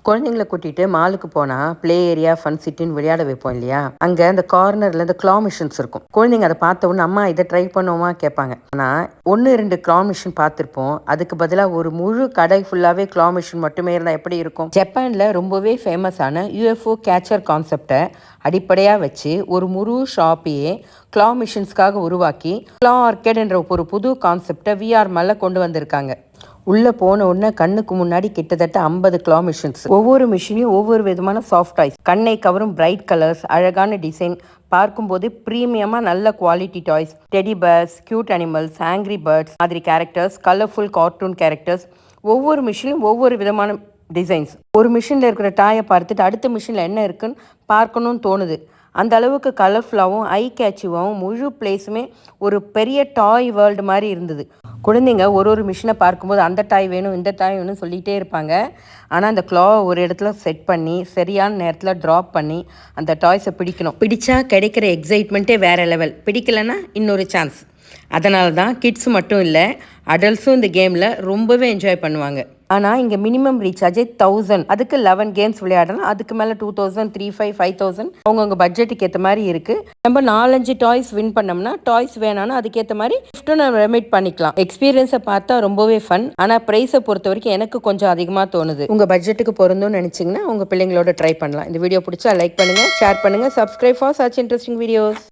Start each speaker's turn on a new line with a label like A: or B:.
A: குழந்தைங்கள கூட்டிட்டு மாலுக்கு போனா பிளே ஏரியா ஃபன் சிட்டின்னு விளையாட வைப்போம் இல்லையா, அங்க அந்த கார்னர்ல இந்த கிளா மிஷின்ஸ் இருக்கும். குழந்தைங்க அதை பார்த்த உடனே அம்மா இதை ட்ரை பண்ணுவோமா கேட்பாங்க. ஆனா 1-2 கிளா மிஷின் பார்த்திருப்போம். அதுக்கு பதிலா ஒரு முழு கடை ஃபுல்லாவே கிளா மிஷின் மட்டுமே இருந்தா எப்படி இருக்கும்? ஜப்பான்ல ரொம்பவே ஃபேமஸான யூஎஃப்ஓ கேச்சர் கான்செப்டை அடிப்படையா வச்சு ஒரு முழு ஷாப்பையே கிளா மிஷின்ஸ்க்காக உருவாக்கி கிளா ஆர்கேட் என்ற ஒரு புது கான்செப்டை விஆர் மேல கொண்டு வந்திருக்காங்க. உள்ளே போன உடனே கண்ணுக்கு முன்னாடி கிட்டத்தட்ட 50 கிளா மிஷின்ஸ். ஒவ்வொரு மிஷினையும் ஒவ்வொரு விதமான சாஃப்ட் டாய்ஸ், கண்ணை கவரும் பிரைட் கலர்ஸ், அழகான டிசைன், பார்க்கும்போது ப்ரீமியமாக நல்ல quality toys, teddy bears, cute animals, angry birds மாதிரி கேரக்டர்ஸ், கலர்ஃபுல் கார்ட்டூன் கேரக்டர்ஸ். ஒவ்வொரு மிஷினும் ஒவ்வொரு விதமான டிசைன்ஸ். ஒரு மிஷினில் இருக்கிற டாயை பார்த்துட்டு அடுத்த மிஷினில் என்ன இருக்குன்னு பார்க்கணும்னு தோணுது. அந்த அளவுக்கு கலர்ஃபுல்லாகவும் ஐ கேட்சிவாகவும் முழு பிளேஸுமே ஒரு பெரிய டாய் வேர்ல்டு மாதிரி இருந்தது. குழந்தைங்க ஒரு மிஷினை பார்க்கும்போது அந்த டாய் வேணும் இந்த டாய் வேணும் சொல்லிகிட்டே இருப்பாங்க. ஆனால் அந்த கிளாவை ஒரு இடத்துல செட் பண்ணி சரியான நேரத்தில் ட்ராப் பண்ணி அந்த டாய்ஸை பிடிக்கணும். பிடிச்சா கிடைக்கிற எக்ஸைட்மெண்ட்டே வேறு லெவல். பிடிக்கலைன்னா இன்னொரு சான்ஸ். அதனால தான் கிட்ஸ் மட்டும் இல்லை, அடல்ட்ஸும் இந்த கேமில் ரொம்பவே என்ஜாய் பண்ணுவாங்க. ஆனால் இங்கே மினிமம் ரீசார்ஜே 1000. அதுக்கு 11 கேம்ஸ் விளையாடலாம். அதுக்கு மேலே 2000, 3500, 5000 அவங்கவுங்க பட்ஜெட்டுக்கு ஏற்ற மாதிரி இருக்குது. நம்ம 4-5 டாய்ஸ் வின் பண்ணோம்னா டாய்ஸ் வேணாம்னா அதுக்கேற்ற மாதிரி கிஃப்ட்டும் நம்ம ரெமிட் பண்ணிக்கலாம். எக்ஸ்பீரியன்ஸை பார்த்தா ரொம்பவே ஃபன். ஆனால் ப்ரைஸை பொறுத்த வரைக்கும் எனக்கு கொஞ்சம் அதிகமாக தோணுது. உங்கள் பட்ஜெட்டுக்கு பொருந்தும்னு நினச்சிங்கன்னா உங்கள் பிள்ளைங்களோட ட்ரை பண்ணலாம். இந்த வீடியோ பிடிச்சா லைக் பண்ணுங்கள், ஷேர் பண்ணுங்கள், subscribe for such interesting videos.